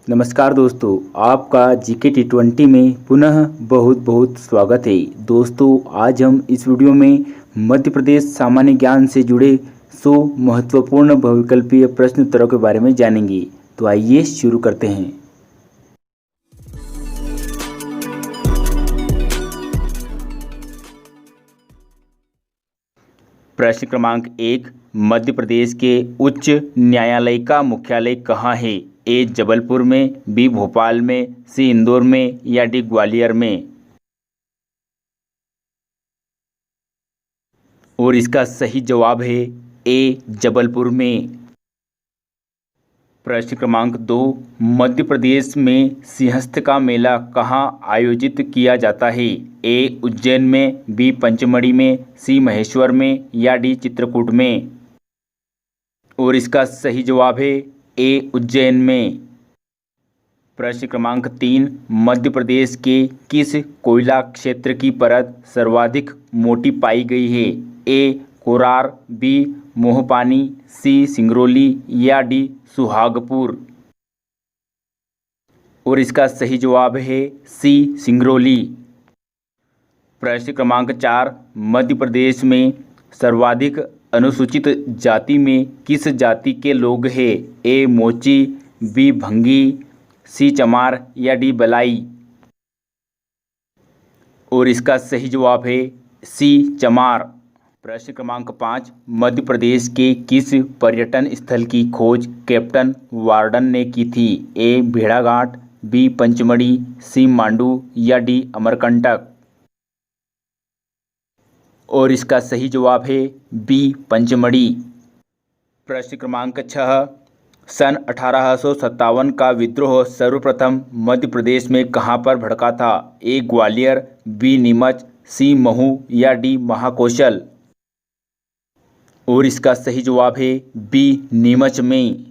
नमस्कार दोस्तों, आपका जीके T20 में पुनः बहुत बहुत स्वागत है। दोस्तों, आज हम इस वीडियो में मध्य प्रदेश सामान्य ज्ञान से जुड़े 100 महत्वपूर्ण बहुविकल्पीय प्रश्न उत्तरों के बारे में जानेंगे। तो आइए शुरू करते हैं। प्रश्न क्रमांक 1, मध्य प्रदेश के उच्च न्यायालय का मुख्यालय कहाँ है? ए जबलपुर में, बी भोपाल में, सी इंदौर में या डी ग्वालियर में। और इसका सही जवाब है ए जबलपुर में। प्रश्न क्रमांक 2, मध्य प्रदेश में सिंहस्थ का मेला कहाँ आयोजित किया जाता है? ए उज्जैन में, बी पंचमढ़ी में, सी महेश्वर में या डी चित्रकूट में। और इसका सही जवाब है ए उज्जैन में। प्रश्न क्रमांक 3, मध्य प्रदेश के किस कोयला क्षेत्र की परत सर्वाधिक मोटी पाई गई है? ए कोरार, बी मोहपानी, सी सिंगरौली या डी सुहागपुर। और इसका सही जवाब है सी सिंगरौली। प्रश्न क्रमांक 4, मध्य प्रदेश में सर्वाधिक अनुसूचित जाति में किस जाति के लोग हैं? ए मोची, बी भंगी, सी चमार या डी बलाई। और इसका सही जवाब है सी चमार। प्रश्न क्रमांक 5, मध्य प्रदेश के किस पर्यटन स्थल की खोज कैप्टन वार्डन ने की थी? ए भेड़ाघाट, बी पंचमढ़ी, सी मांडू या डी अमरकंटक। और इसका सही जवाब है बी पंचमढ़ी। प्रश्न क्रमांक 6, सन 1857 का विद्रोह सर्वप्रथम मध्य प्रदेश में कहाँ पर भड़का था? ए ग्वालियर, बी नीमच, सी महू या डी महाकौशल। और इसका सही जवाब है बी नीमच में।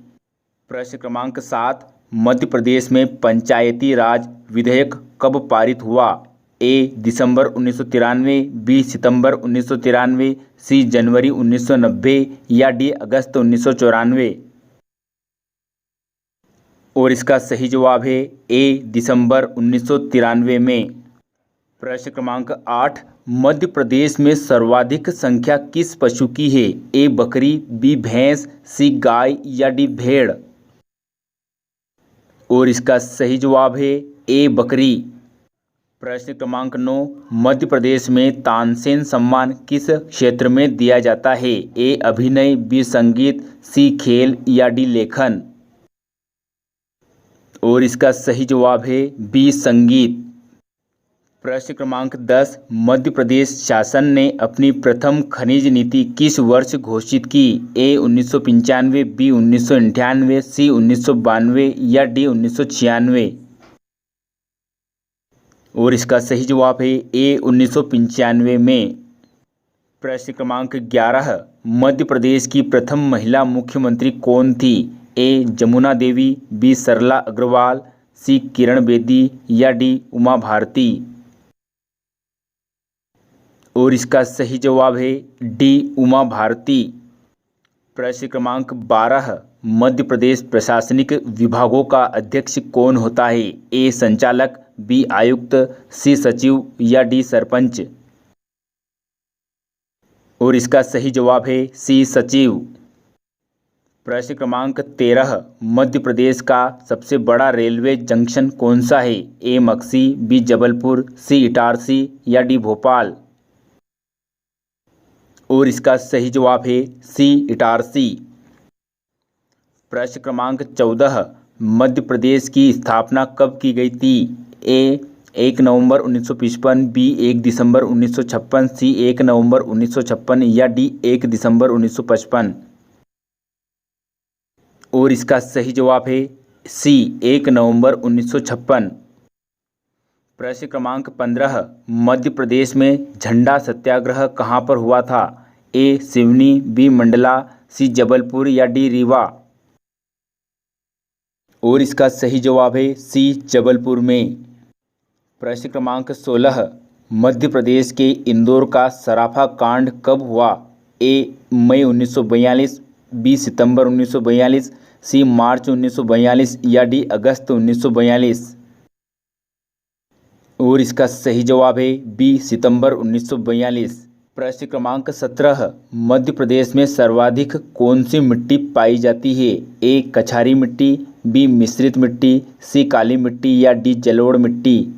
प्रश्न क्रमांक 7, मध्य प्रदेश में पंचायती राज विधेयक कब पारित हुआ? ए दिसंबर 1993, बी सितंबर 1993, सी जनवरी 1990 या डी अगस्त 1994। और इसका सही जवाब है ए दिसंबर 1993 में। प्रश्न क्रमांक 8, मध्य प्रदेश में सर्वाधिक संख्या किस पशु की है? ए बकरी, बी भैंस, सी गाय या डी भेड़। और इसका सही जवाब है ए बकरी। प्रश्न क्रमांक 9, मध्य प्रदेश में तानसेन सम्मान किस क्षेत्र में दिया जाता है? ए अभिनय, बी संगीत, सी खेल या डी लेखन। और इसका सही जवाब है बी संगीत। प्रश्न क्रमांक 10, मध्य प्रदेश शासन ने अपनी प्रथम खनिज नीति किस वर्ष घोषित की? ए 1995, बी 1998, सी 1992 या डी 1996। और इसका सही जवाब है ए 1995 में। प्रश्न क्रमांक 11, मध्य प्रदेश की प्रथम महिला मुख्यमंत्री कौन थी? ए जमुना देवी, बी सरला अग्रवाल, सी किरण बेदी या डी उमा भारती। और इसका सही जवाब है डी उमा भारती। प्रश्न क्रमांक 12, मध्य प्रदेश प्रशासनिक विभागों का अध्यक्ष कौन होता है? ए संचालक, बी आयुक्त, सी सचिव या डी सरपंच। और इसका सही जवाब है सी सचिव। प्रश्न क्रमांक 13, मध्य प्रदेश का सबसे बड़ा रेलवे जंक्शन कौन सा है? ए मक्सी, बी जबलपुर, सी इटारसी या डी भोपाल। और इसका सही जवाब है सी इटारसी। प्रश्न क्रमांक 14, मध्य प्रदेश की स्थापना कब की गई थी? ए 1 नवंबर 1955, बी 1 दिसंबर 1956, सी 1 नवंबर 1956 या डी 1 दिसंबर 1955। और इसका सही जवाब है सी 1 नवंबर 1956। प्रश्न क्रमांक 15, मध्य प्रदेश में झंडा सत्याग्रह कहाँ पर हुआ था? ए सिवनी, बी मंडला, सी जबलपुर या डी रीवा। और इसका सही जवाब है सी जबलपुर में। प्रश्न क्रमांक 16, मध्य प्रदेश के इंदौर का सराफा कांड कब हुआ? ए मई 1942, बी सितंबर 1942, सी मार्च 1942 या डी अगस्त 1942। और इसका सही जवाब है बी सितंबर 1942। प्रश्न क्रमांक 17, मध्य प्रदेश में सर्वाधिक कौन सी मिट्टी पाई जाती है? ए कछारी मिट्टी, बी मिश्रित मिट्टी, सी काली मिट्टी या डी जलोढ़ मिट्टी।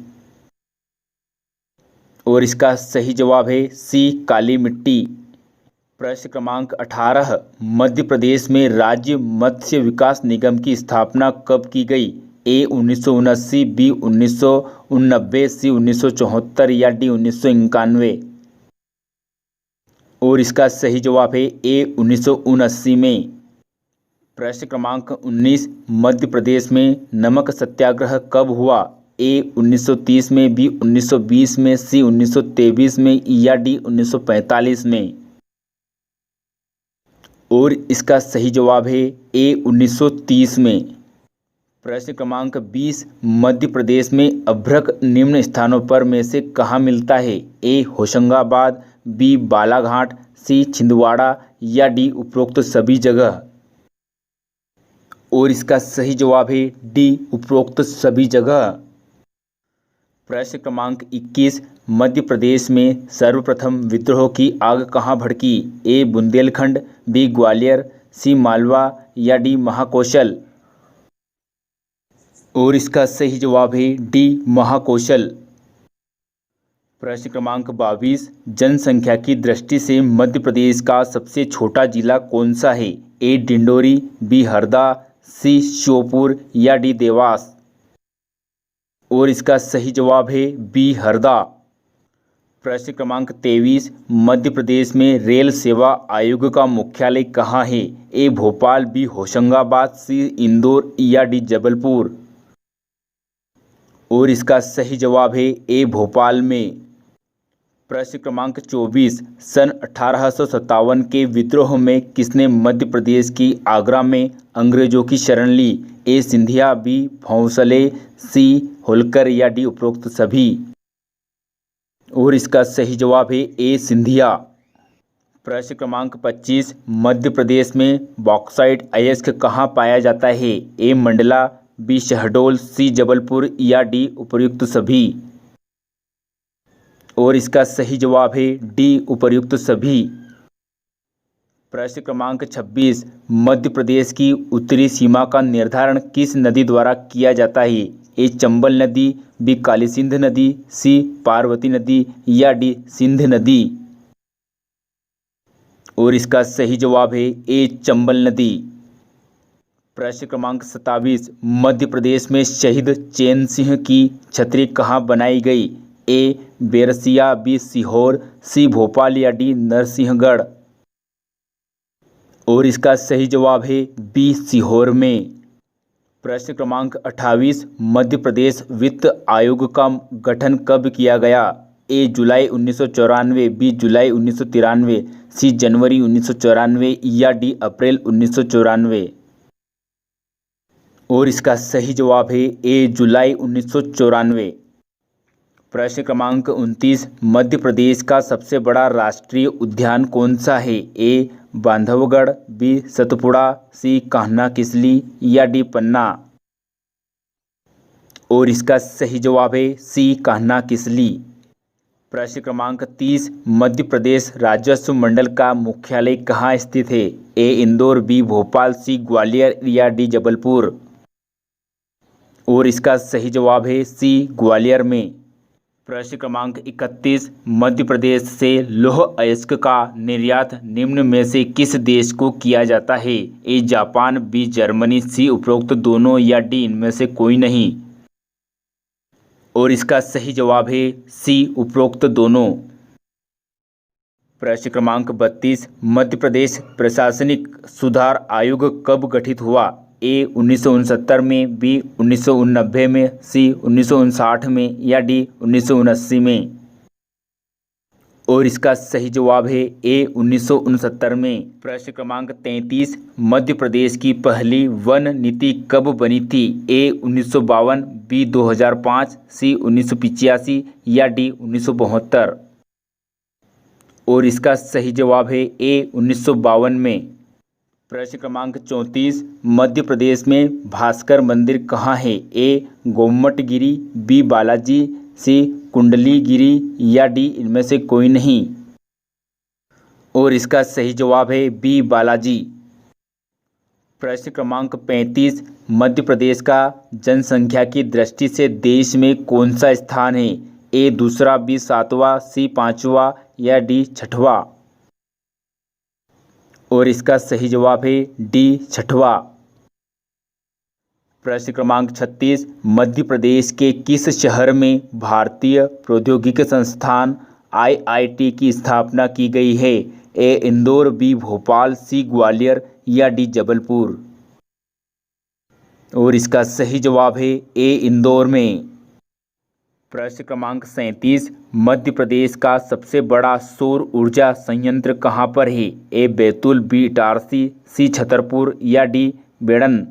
और इसका सही जवाब है सी काली मिट्टी। प्रश्न क्रमांक 18, मध्य प्रदेश में राज्य मत्स्य विकास निगम की स्थापना कब की गई? ए 1979, बी 1989, सी 1974 या डी 1991। और इसका सही जवाब है ए 1979 में। प्रश्न क्रमांक 19, मध्य प्रदेश में नमक सत्याग्रह कब हुआ? ए 1930 में, बी 1920 में, सी 1923 में या डी 1945 में। और इसका सही जवाब है ए 1930 में। प्रश्न क्रमांक 20, मध्य प्रदेश में अभ्रक निम्न स्थानों पर में से कहाँ मिलता है? ए होशंगाबाद, बी बालाघाट, सी छिंदवाड़ा या डी उपरोक्त सभी जगह। और इसका सही जवाब है डी उपरोक्त सभी जगह। प्रश्न क्रमांक 21, मध्य प्रदेश में सर्वप्रथम विद्रोह की आग कहाँ भड़की? ए बुंदेलखंड, बी ग्वालियर, सी मालवा या डी महाकौशल। और इसका सही जवाब है डी महाकौशल। प्रश्न क्रमांक 22, जनसंख्या की दृष्टि से मध्य प्रदेश का सबसे छोटा जिला कौन सा है? ए डिंडोरी, बी हरदा, सी श्योपुर या डी देवास। और इसका सही जवाब है बी हरदा। प्रश्न क्रमांक 23, मध्य प्रदेश में रेल सेवा आयोग का मुख्यालय कहाँ है? ए भोपाल, बी होशंगाबाद, सी इंदौर या डी जबलपुर। और इसका सही जवाब है ए भोपाल में। प्रश्न क्रमांक 24, सन 1857 के विद्रोह में किसने मध्य प्रदेश की आगरा में अंग्रेजों की शरण ली? ए सिंधिया, बी भोंसले, सी होलकर या डी उपरोक्त सभी। और इसका सही जवाब है ए सिंधिया। प्रश्न क्रमांक 25, मध्य प्रदेश में बॉक्साइट अयस्क कहाँ पाया जाता है? ए मंडला, बी शहडोल, सी जबलपुर या डी उपर्युक्त सभी। और इसका सही जवाब है डी उपर्युक्त सभी। प्रश्न क्रमांक 26, मध्य प्रदेश की उत्तरी सीमा का निर्धारण किस नदी द्वारा किया जाता है? ए चंबल नदी, बी काली सिंध नदी, सी पार्वती नदी या डी सिंध नदी। और इसका सही जवाब है ए चंबल नदी। प्रश्न क्रमांक 27, मध्य प्रदेश में शहीद चैन सिंह की छतरी कहाँ बनाई गई? ए बेरसिया, बी सीहोर, सी भोपाल या डी नरसिंहगढ़। और इसका सही जवाब है बी सीहोर में। प्रश्न क्रमांक 28, मध्य प्रदेश वित्त आयोग का गठन कब किया गया? ए जुलाई 1994, बी जुलाई 1993, सी जनवरी 1994 या डी अप्रैल 1994। और इसका सही जवाब है ए जुलाई 1994। प्रश्न क्रमांक 29, मध्य प्रदेश का सबसे बड़ा राष्ट्रीय उद्यान कौन सा है? ए बांधवगढ़, बी सतपुड़ा, सी कान्हा किसली या डी पन्ना। और इसका सही जवाब है सी कान्हा किसली। प्रश्न क्रमांक 30, मध्य प्रदेश राजस्व मंडल का मुख्यालय कहाँ स्थित है? ए इंदौर, बी भोपाल, सी ग्वालियर या डी जबलपुर। और इसका सही जवाब है सी ग्वालियर में। प्रश्न क्रमांक 31, मध्य प्रदेश से लौह अयस्क का निर्यात निम्न में से किस देश को किया जाता है? ए जापान, बी जर्मनी, सी उपरोक्त दोनों या डी इनमें से कोई नहीं। और इसका सही जवाब है सी उपरोक्त दोनों। प्रश्न क्रमांक 32, मध्य प्रदेश प्रशासनिक सुधार आयोग कब गठित हुआ? ए 1969 में, बी 1989 में, सी 1959 में या डी 1979 में। और इसका सही जवाब है ए 1969 में। प्रश्न क्रमांक 33, मध्य प्रदेश की पहली वन नीति कब बनी थी? ए 1952, बी 2005, सी 1985 या डी 1972। और इसका सही जवाब है ए 1952 में। प्रश्न क्रमांक 34, मध्य प्रदेश में भास्कर मंदिर कहाँ है? ए गोमटगिरी, बी बालाजी, सी कुंडलीगिरी या डी इनमें से कोई नहीं। और इसका सही जवाब है बी बालाजी। प्रश्न क्रमांक 35, मध्य प्रदेश का जनसंख्या की दृष्टि से देश में कौन सा स्थान है? ए दूसरा, बी सातवां, सी पांचवा या डी छठवां। और इसका सही जवाब है डी छठवां। प्रश्न क्रमांक 36, मध्य प्रदेश के किस शहर में भारतीय प्रौद्योगिकी संस्थान आईआईटी की स्थापना की गई है? ए इंदौर, बी भोपाल, सी ग्वालियर या डी जबलपुर। और इसका सही जवाब है ए इंदौर में। प्रश्न क्रमांक 37, मध्य प्रदेश का सबसे बड़ा सौर ऊर्जा संयंत्र कहाँ पर है? ए बैतूल, बी इटारसी, सी छतरपुर या डी बेड़न।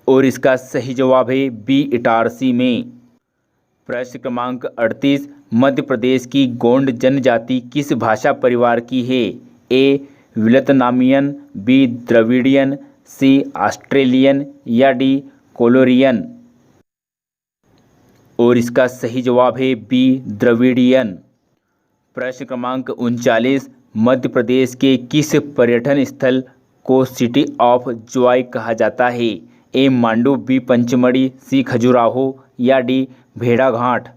और इसका सही जवाब है बी इटारसी में। प्रश्न क्रमांक 38, मध्य प्रदेश की गोंड जनजाति किस भाषा परिवार की है? ए वियतनामियन, बी द्रविडियन, सी ऑस्ट्रेलियन या डी कोलोरियन। और इसका सही जवाब है बी द्रविडियन। प्रश्न क्रमांक 39, मध्य प्रदेश के किस पर्यटन स्थल को सिटी ऑफ जॉय कहा जाता है? ए मांडू, बी पंचमढ़ी, सी खजुराहो या डी भेड़ाघाट।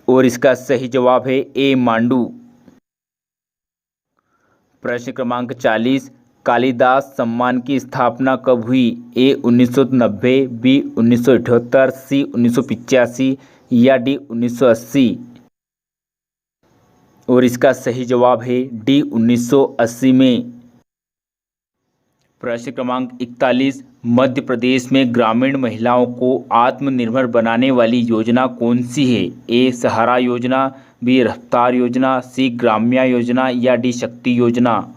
और इसका सही जवाब है ए मांडू। प्रश्न क्रमांक 40, कालिदास सम्मान की स्थापना कब हुई? ए 1990, बी 1978, सी 1985 या डी 1980। और इसका सही जवाब है डी 1980 में। प्रश्न क्रमांक 41, मध्य प्रदेश में ग्रामीण महिलाओं को आत्मनिर्भर बनाने वाली योजना कौन सी है? ए सहारा योजना, बी रफ्तार योजना, सी ग्राम्या योजना या डी शक्ति योजना।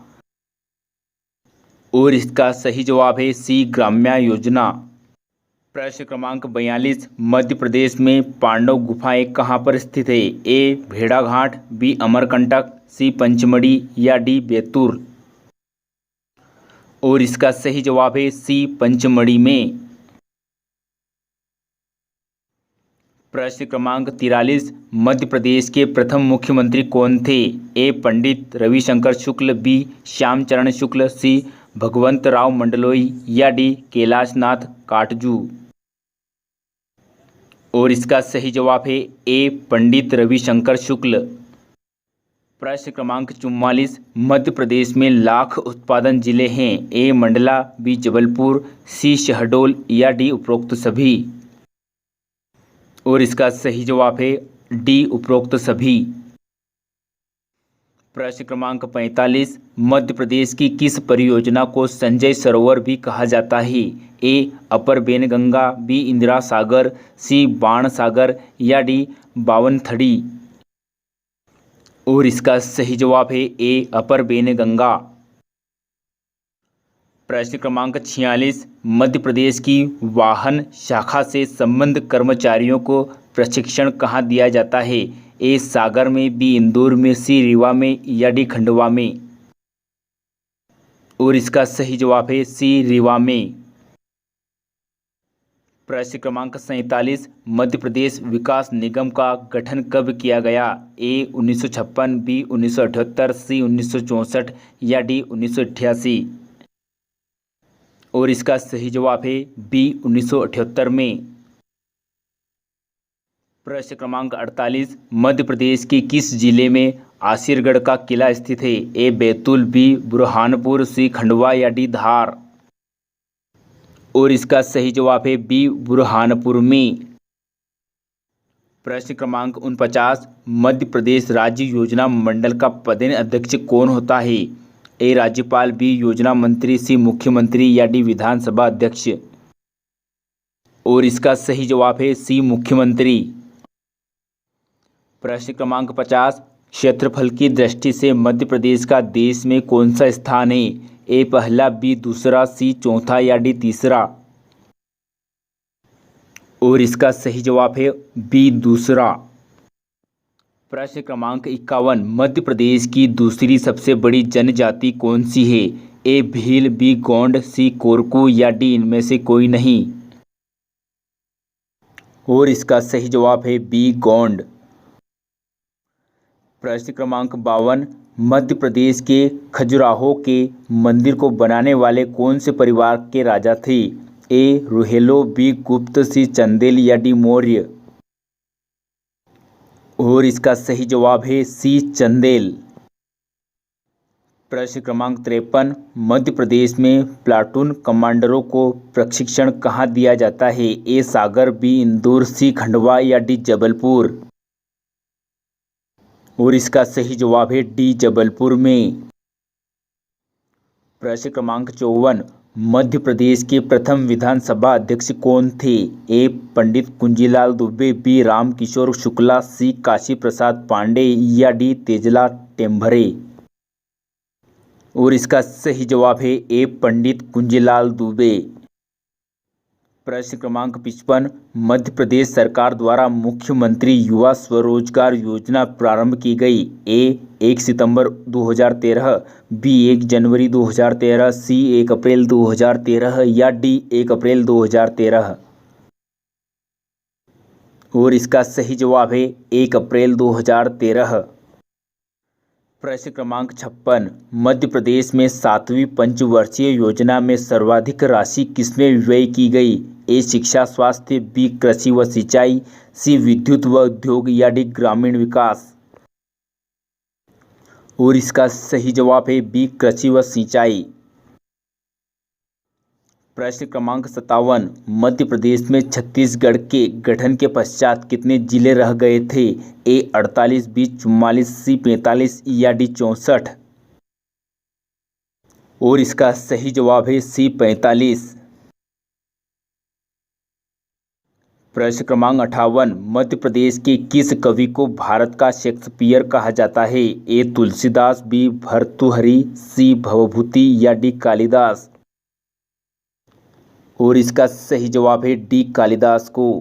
और इसका सही जवाब है सी ग्राम्या योजना। प्रश्न क्रमांक 42, मध्य प्रदेश में पांडव गुफाएं कहाँ पर स्थित है? ए भेड़ाघाट, बी अमरकंटक, सी पंचमढ़ी या डी बैतूल। और इसका सही जवाब है सी पंचमढ़ी में। प्रश्न क्रमांक 43, मध्य प्रदेश के प्रथम मुख्यमंत्री कौन थे? ए पंडित रविशंकर शुक्ल, बी श्यामचरण शुक्ल, सी भगवंत राव मंडलोई या डी कैलाशनाथ काटजू। और इसका सही जवाब है ए पंडित रविशंकर शुक्ल। प्रश्न क्रमांक 44, मध्य प्रदेश में लाख उत्पादन जिले हैं? ए मंडला, बी जबलपुर, सी शहडोल या डी उपरोक्त सभी। और इसका सही जवाब है डी उपरोक्त सभी। प्रश्न क्रमांक 45, मध्य प्रदेश की किस परियोजना को संजय सरोवर भी कहा जाता है? ए अपर बेनगंगा, बी इंदिरा सागर, सी बाण सागर या डी बावनथड़ी। और इसका सही जवाब है ए अपर बेनगंगा। प्रश्न क्रमांक 46, मध्य प्रदेश की वाहन शाखा से संबद्ध कर्मचारियों को प्रशिक्षण कहाँ दिया जाता है? ए सागर में, बी इंदौर में, सी रीवा में या डी खंडवा में। और इसका सही जवाब है सी रीवा में। प्रश्न क्रमांक 47, मध्य प्रदेश विकास निगम का गठन कब किया गया? ए 1956, बी 1978, सी 1964 या डी 1988। और इसका सही जवाब है बी 1978 में। प्रश्न क्रमांक 48, मध्य प्रदेश के किस जिले में आसिरगढ़ का किला स्थित है? ए बैतूल, बी बुरहानपुर, सी खंडवा या डी धार। और इसका सही जवाब है बी बुरहानपुर में। प्रश्न क्रमांक 49, मध्य प्रदेश राज्य योजना मंडल का पदेन अध्यक्ष कौन होता है? ए राज्यपाल, बी योजना मंत्री, सी मुख्यमंत्री या डी विधानसभा अध्यक्ष। और इसका सही जवाब है सी मुख्यमंत्री। प्रश्न क्रमांक 50, क्षेत्रफल की दृष्टि से मध्य प्रदेश का देश में कौन सा स्थान है? ए पहला, बी दूसरा, सी चौथा या डी तीसरा। और इसका सही जवाब है बी दूसरा। प्रश्न क्रमांक 51 मध्य प्रदेश की दूसरी सबसे बड़ी जनजाति कौन सी है? ए भील, बी गोंड, सी कोरकू या डी इनमें से कोई नहीं। और इसका सही जवाब है बी गोंड। प्रश्न क्रमांक 52 मध्य प्रदेश के खजुराहो के मंदिर को बनाने वाले कौन से परिवार के राजा थे? ए रुहेलो, बी गुप्त, सी चंदेल या डी मौर्य। और इसका सही जवाब है सी चंदेल। प्रश्न क्रमांक 53 मध्य प्रदेश में प्लाटून कमांडरों को प्रशिक्षण कहाँ दिया जाता है? ए सागर, बी इंदौर, सी खंडवा या डी जबलपुर। और इसका सही जवाब है डी जबलपुर में। प्रश्न क्रमांक 54 मध्य प्रदेश के प्रथम विधानसभा अध्यक्ष कौन थे? ए पंडित कुंजीलाल दुबे, बी रामकिशोर शुक्ला, सी काशी प्रसाद पांडे या डी तेजला टेम्भरे। और इसका सही जवाब है ए पंडित कुंजीलाल दुबे। प्रश्न क्रमांक 55 मध्य प्रदेश सरकार द्वारा मुख्यमंत्री युवा स्वरोजगार योजना प्रारंभ की गई। ए 1 सितंबर 2013, बी 1 जनवरी 2013, सी 1 अप्रैल 2013 या डी 1 अप्रैल 2013। और इसका सही जवाब है 1 अप्रैल 2013। प्रश्न क्रमांक 56 मध्य प्रदेश में 7वीं पंचवर्षीय योजना में सर्वाधिक राशि किसमें व्यय की गई? ए शिक्षा स्वास्थ्य, बी कृषि व सिंचाई, सी विद्युत व उद्योग या डी ग्रामीण विकास। और इसका सही जवाब है बी कृषि व सिंचाई। प्रश्न क्रमांक 57 मध्य प्रदेश में छत्तीसगढ़ के गठन के पश्चात कितने जिले रह गए थे? ए 48, बी 44, सी 45 या डी 64। और इसका सही जवाब है सी 45। प्रश्न क्रमांक 58 मध्य प्रदेश के किस कवि को भारत का शेक्सपियर कहा जाता है? ए तुलसीदास, बी भर्तृहरि, सी भवभूति या डी कालिदास। और इसका सही जवाब है डी कालिदास को।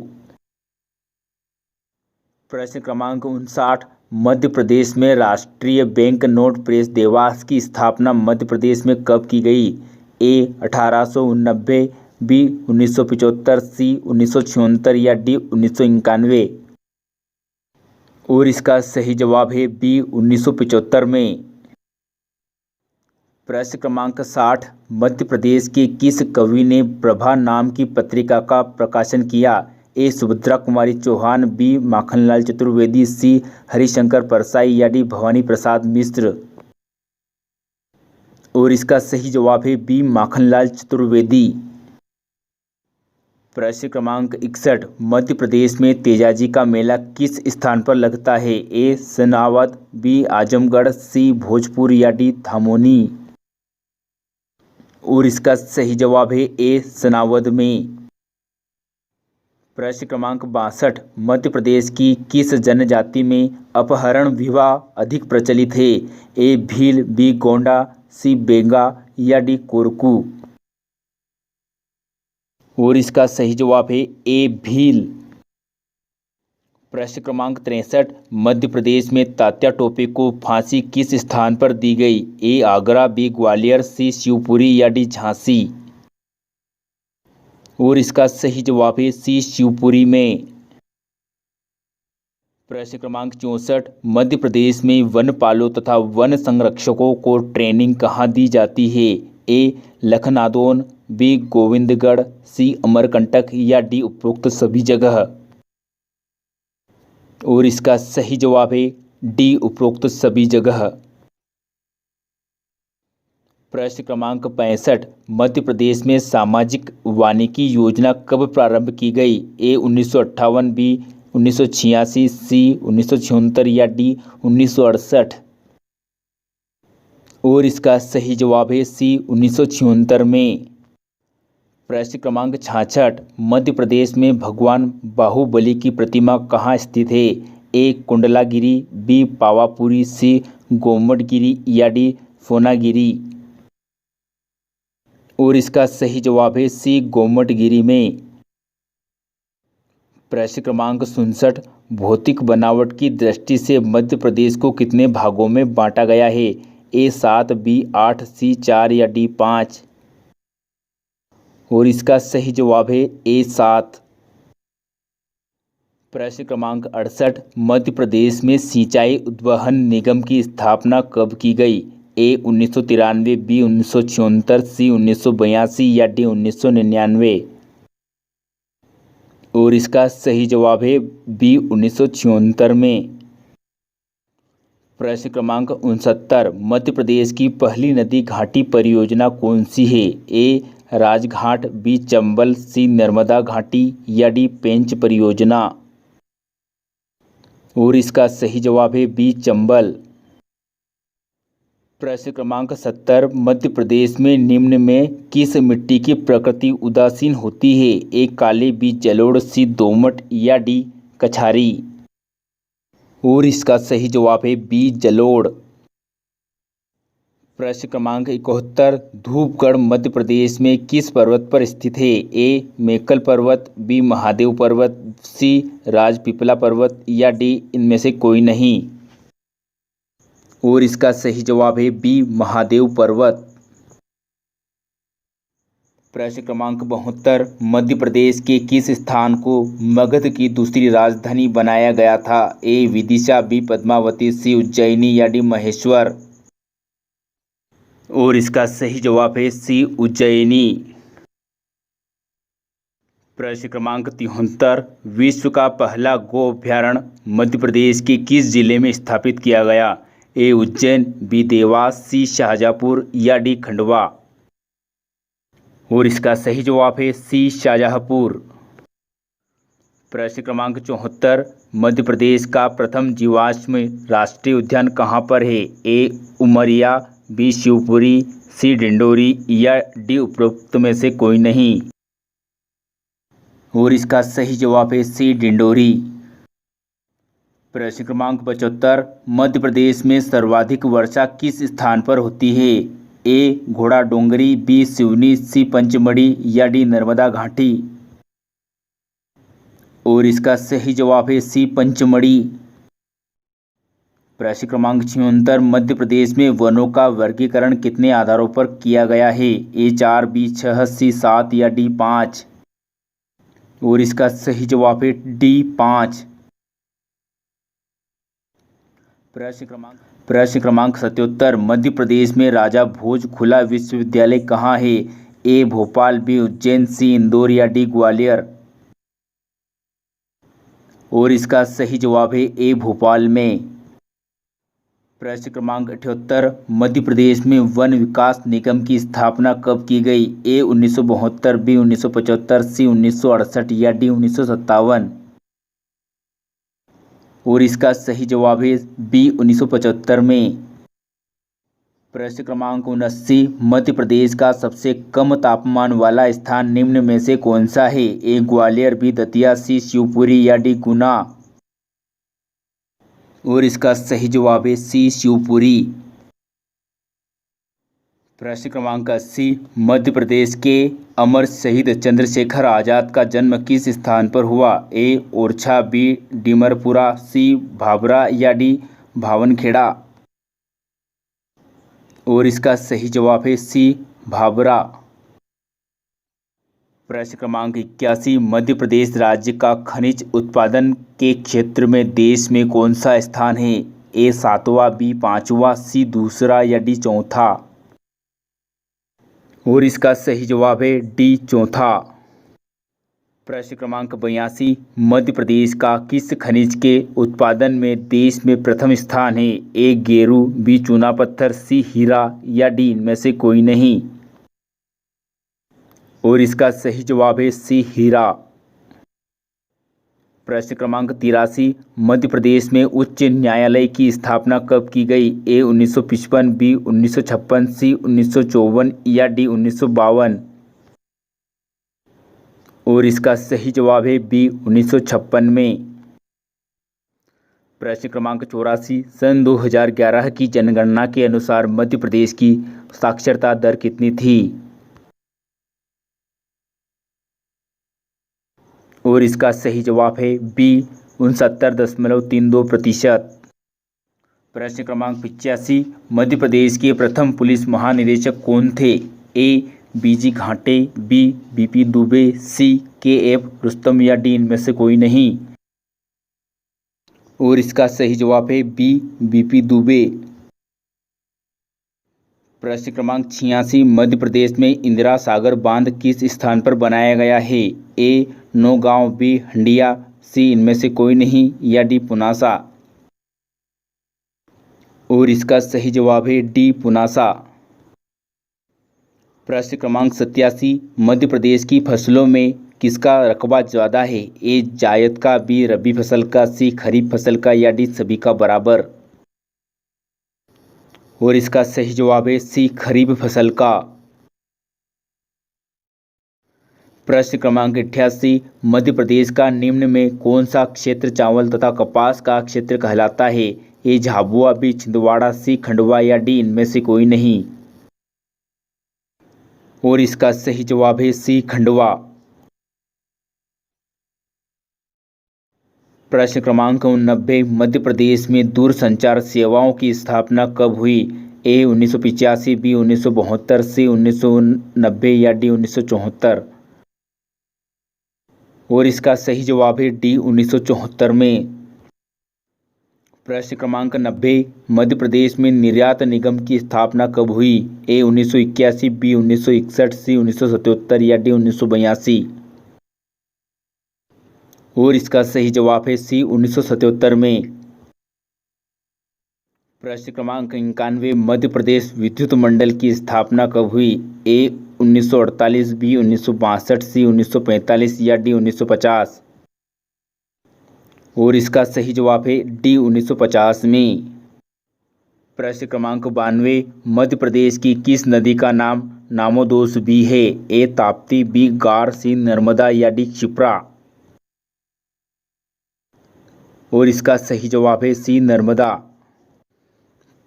प्रश्न क्रमांक 59 मध्य प्रदेश में राष्ट्रीय बैंक नोट प्रेस देवास की स्थापना मध्य प्रदेश में कब की गई? ए 1889, बी 1975, सी 1976 या डी 1991। और इसका सही जवाब है बी 1975 में। प्रश्न क्रमांक 60 मध्य प्रदेश के किस कवि ने प्रभा नाम की पत्रिका का प्रकाशन किया? ए सुभद्रा कुमारी चौहान, बी माखनलाल चतुर्वेदी, सी हरिशंकर परसाई या डी भवानी प्रसाद मिश्र। और इसका सही जवाब है बी माखनलाल चतुर्वेदी। प्रश्न क्रमांक 61 मध्य प्रदेश में तेजाजी का मेला किस स्थान पर लगता है? ए सनावद, बी आजमगढ़, सी भोजपुर या डी धामोनी। और इसका सही जवाब है ए सनावद में। प्रश्न क्रमांक 62 मध्य प्रदेश की किस जनजाति में अपहरण विवाह अधिक प्रचलित है? ए भील, बी गोंडा, सी बेंगा या डी कोरकू। और इसका सही जवाब है ए भील। प्रश्न क्रमांक 63 मध्य प्रदेश में तात्या टोपे को फांसी किस स्थान पर दी गई? ए आगरा, बी ग्वालियर, सी शिवपुरी या डी झांसी। और इसका सही जवाब है सी शिवपुरी में। प्रश्न क्रमांक 64 मध्य प्रदेश में वनपालों तथा वन संरक्षकों को ट्रेनिंग कहाँ दी जाती है? ए लखनादौन, बी गोविंदगढ़, सी अमरकंटक या डी उपरोक्त सभी जगह। और इसका सही जवाब है डी उपरोक्त सभी जगह। प्रश्न क्रमांक 65 मध्य प्रदेश में सामाजिक वानिकी योजना कब प्रारंभ की गई? ए 1958, बी 1986, सी 1976 या डी 1968। और इसका सही जवाब है सी 1976 में। प्रश्न क्रमांक 66 मध्य प्रदेश में भगवान बाहुबली की प्रतिमा कहाँ स्थित है? ए कुंडलागिरी, बी पावापुरी, सी गोमटगिरी या डी फोनागिरी। और इसका सही जवाब है सी गोमटगिरी में। प्रश्न क्रमांक 67 भौतिक बनावट की दृष्टि से मध्य प्रदेश को कितने भागों में बांटा गया है? ए 7, बी 8, सी 4 या डी 5? और इसका सही जवाब है ए 7। प्रश्न क्रमांक 68 मध्य प्रदेश में सिंचाई उद्वहन निगम की स्थापना कब की गई? ए 1993, बी 1976, सी 1982 या डी 1999? और इसका सही जवाब है बी 1976 में। प्रश्न क्रमांक 69 मध्य प्रदेश की पहली नदी घाटी परियोजना कौन सी है? ए राजघाट, बी चंबल, सी नर्मदा घाटी या डी पेंच परियोजना? और इसका सही जवाब है बी चंबल। प्रश्न क्रमांक 70 मध्य प्रदेश में निम्न में किस मिट्टी की प्रकृति उदासीन होती है? ए काली, बी जलोढ़, सी दोमट या डी कछारी? और इसका सही जवाब है बी जलोढ़। प्रश्न क्रमांक 71 धूपगढ़ मध्य प्रदेश में किस पर्वत पर स्थित है? ए मेकल पर्वत, बी महादेव पर्वत, सी राजपीपला पर्वत या डी इनमें से कोई नहीं? और इसका सही जवाब है बी महादेव पर्वत। प्रश्न क्रमांक 72 मध्य प्रदेश के किस स्थान को मगध की दूसरी राजधानी बनाया गया था? ए विदिशा, बी पद्मावती, सी उज्जैनी या डी महेश्वर? और इसका सही जवाब है सी उज्जैनी। प्रश्न क्रमांक 73 विश्व का पहला गो अभ्यारण्य मध्य प्रदेश के किस जिले में स्थापित किया गया? ए उज्जैन, बी देवास, सी शाहजहाँपुर या डी खंडवा? और इसका सही जवाब है सी शाहजहाँपुर। प्रश्न क्रमांक 74 मध्य प्रदेश का प्रथम जीवाश्म राष्ट्रीय उद्यान कहाँ पर है? ए उमरिया, बी शिवपुरी, सी डिंडोरी या डी उपरोक्त में से कोई नहीं? और इसका सही जवाब है सी डिंडोरी। प्रश्न क्रमांक 75 मध्य प्रदेश में सर्वाधिक वर्षा किस स्थान पर होती है? ए घोड़ा डोंगरी, बी सिवनी, सी पंचमढ़ी या डी नर्मदा घाटी? और इसका सही जवाब है सी पंचमढ़ी। प्रश्न क्रमांक 76 मध्य प्रदेश में वनों का वर्गीकरण कितने आधारों पर किया गया है? ए 4, बी 6, सी 7 या डी 5? और इसका सही जवाब है डी 5। प्रश्न क्रमांक 77 मध्य प्रदेश में राजा भोज खुला विश्वविद्यालय कहाँ है? ए भोपाल, बी उज्जैन, सी इंदौर या डी ग्वालियर? और इसका सही जवाब है ए भोपाल में। प्रश्न क्रमांक 78 मध्य प्रदेश में वन विकास निगम की स्थापना कब की गई? ए 1972, बी 1975, सी 1968 या डी 1957? और इसका सही जवाब है बी 1975 में। प्रश्न क्रमांक 79 मध्य प्रदेश का सबसे कम तापमान वाला स्थान निम्न में से कौन सा है? ए ग्वालियर, बी दतिया, सी शिवपुरी या डी गुना? और इसका सही जवाब है सी शिवपुरी। प्रश्न क्रमांक 80 मध्य प्रदेश के अमर शहीद चंद्रशेखर आजाद का जन्म किस स्थान पर हुआ? ए ओरछा, बी डीमरपुरा, सी भाभरा या डी भावनखेड़ा? और इसका सही जवाब है सी भाभरा। प्रश्न क्रमांक 81 मध्य प्रदेश राज्य का खनिज उत्पादन के क्षेत्र में देश में कौन सा स्थान है? ए 7वां, बी 5वां, सी दूसरा या डी चौथा? और इसका सही जवाब है डी चौथा। प्रश्न क्रमांक 82 मध्य प्रदेश का किस खनिज के उत्पादन में देश में प्रथम स्थान है? ए गेरू, बी चूना पत्थर, सी हीरा या डी इनमें से कोई नहीं? और इसका सही जवाब है सी हीरा। प्रश्न क्रमांक 83 मध्य प्रदेश में उच्च न्यायालय की स्थापना कब की गई? ए 1955, बी 1956, सी 1954 या डी 1952? और इसका सही जवाब है बी 1956 में। प्रश्न क्रमांक 84 सन 2011 की जनगणना के अनुसार मध्य प्रदेश की साक्षरता दर कितनी थी? और इसका सही जवाब है बी 69.32%। प्रश्न क्रमांक 85, मध्य प्रदेश के प्रथम पुलिस महानिदेशक कौन थे? ए बीजी घाटे, बी बीपी दुबे, सी के.एफ. रुस्तम या डी इनमें से कोई नहीं। और इसका सही जवाब है बी बीपी दुबे। प्रश्न क्रमांक 86, मध्य प्रदेश में इंदिरा सागर बांध किस स्थान पर बनाया गया है? ए नौगांव, बी हंडिया, सी इनमें से कोई नहीं या डी पुनासा। और इसका सही जवाब है डी पुनासा। प्रश्न क्रमांक 87, मध्य प्रदेश की फसलों में किसका रकबा ज़्यादा है? ए जायद का, बी रबी फसल का, सी खरीफ फसल का या डी सभी का बराबर। और इसका सही जवाब है सी खरीफ फसल का। प्रश्न क्रमांक 88, मध्य प्रदेश का निम्न में कौन सा क्षेत्र चावल तथा कपास का क्षेत्र कहलाता है? ए झाबुआ, बी छिंदवाड़ा, सी खंडवा या डी इनमें से कोई नहीं। और इसका सही जवाब है सी खंडवा। प्रश्न क्रमांक 89, मध्य प्रदेश में दूरसंचार सेवाओं की स्थापना कब हुई? ए 1985, बी 1972, सी 1990 या डी 1974। और इसका सही जवाब है डी 1974 में। प्रश्न क्रमांक 90, मध्य प्रदेश में निर्यात निगम की स्थापना कब हुई? ए 1981, बी 1961, सी 1977 या डी 1982। और इसका सही जवाब है सी 1977 में। प्रश्न क्रमांक 91, मध्य प्रदेश विद्युत मंडल की स्थापना कब हुई? ए 1948, बी 1962, सी 1945 या डी 1950। और इसका सही जवाब है डी 1950 में। प्रश्न क्रमांक 92, मध्य प्रदेश की किस नदी का नाम नामोदोष भी है? ए ताप्ती, बी गार, सी नर्मदा या डी क्षिप्रा। और इसका सही जवाब है सी नर्मदा।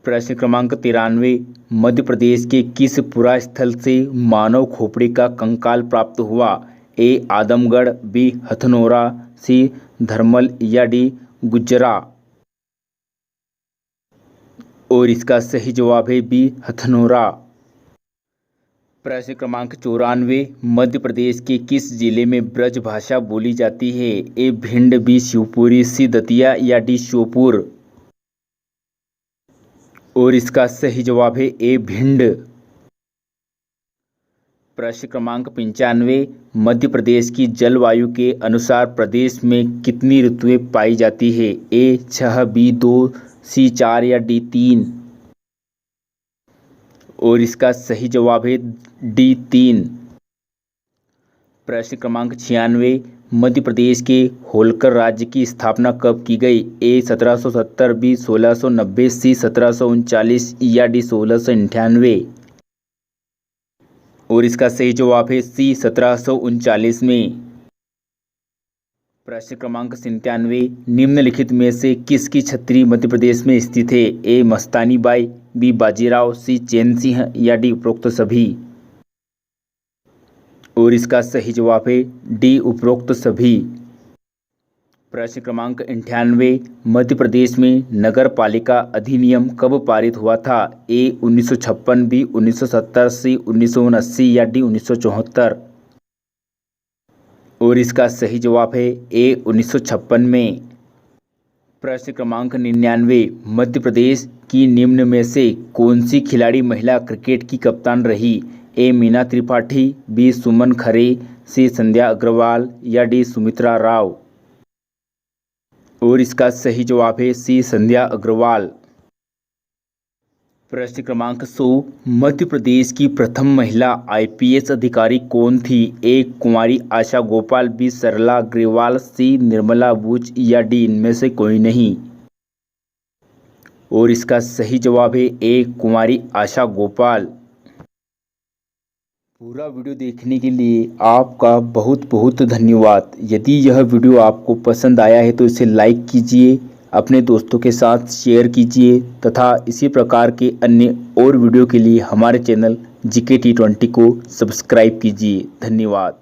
प्रश्न क्रमांक 93, मध्य प्रदेश के किस पुरास्थल से मानव खोपड़ी का कंकाल प्राप्त हुआ? ए आदमगढ़, बी हथनोरा, सी धर्मल या डी गुज्जरा। और इसका सही जवाब है बी हथनोरा। प्रश्न क्रमांक 94, मध्य प्रदेश के किस जिले में ब्रज भाषा बोली जाती है? ए भिंड, बी शिवपुरी, सी दतिया या डी श्योपुर। और इसका सही जवाब है ए भिंड। प्रश्न क्रमांक 95, मध्य प्रदेश की जलवायु के अनुसार प्रदेश में कितनी ऋतुएं पाई जाती है? ए 6, बी 2, सी 4 या डी 3। और इसका सही जवाब है डी 3। प्रश्न क्रमांक 96, मध्य प्रदेश के होलकर राज्य की स्थापना कब की गई? ए 1770, बी 1690, सी 1739 या डी 1698। और इसका सही जवाब है सी 1739 में। प्रश्न क्रमांक 97, निम्नलिखित में से किसकी छतरी मध्य प्रदेश में स्थित है? ए मस्तानी बाई, बी बाजीराव, सी चैन सिंह या डी उपरोक्त सभी। और इसका सही जवाब है डी उपरोक्त सभी। प्रश्न क्रमांक 98, मध्य प्रदेश में नगर पालिका अधिनियम कब पारित हुआ था? ए 1956, बी 1970, सी 1979 या डी 1974। और इसका सही जवाब है ए 1956 में। प्रश्न क्रमांक 99, मध्य प्रदेश की निम्न में से कौन सी खिलाड़ी महिला क्रिकेट की कप्तान रही? ए मीना त्रिपाठी, बी सुमन खरे, सी संध्या अग्रवाल या डी सुमित्रा राव। और इसका सही जवाब है सी संध्या अग्रवाल। प्रश्न क्रमांक 100, मध्य प्रदेश की प्रथम महिला आईपीएस अधिकारी कौन थी? ए कुमारी आशा गोपाल, बी सरला अग्रवाल, सी निर्मला बूच या डी इनमें से कोई नहीं। और इसका सही जवाब है ए कुमारी आशा गोपाल। पूरा वीडियो देखने के लिए आपका बहुत बहुत धन्यवाद। यदि यह वीडियो आपको पसंद आया है तो इसे लाइक कीजिए, अपने दोस्तों के साथ शेयर कीजिए तथा इसी प्रकार के अन्य और वीडियो के लिए हमारे चैनल GK T20 को सब्सक्राइब कीजिए। धन्यवाद।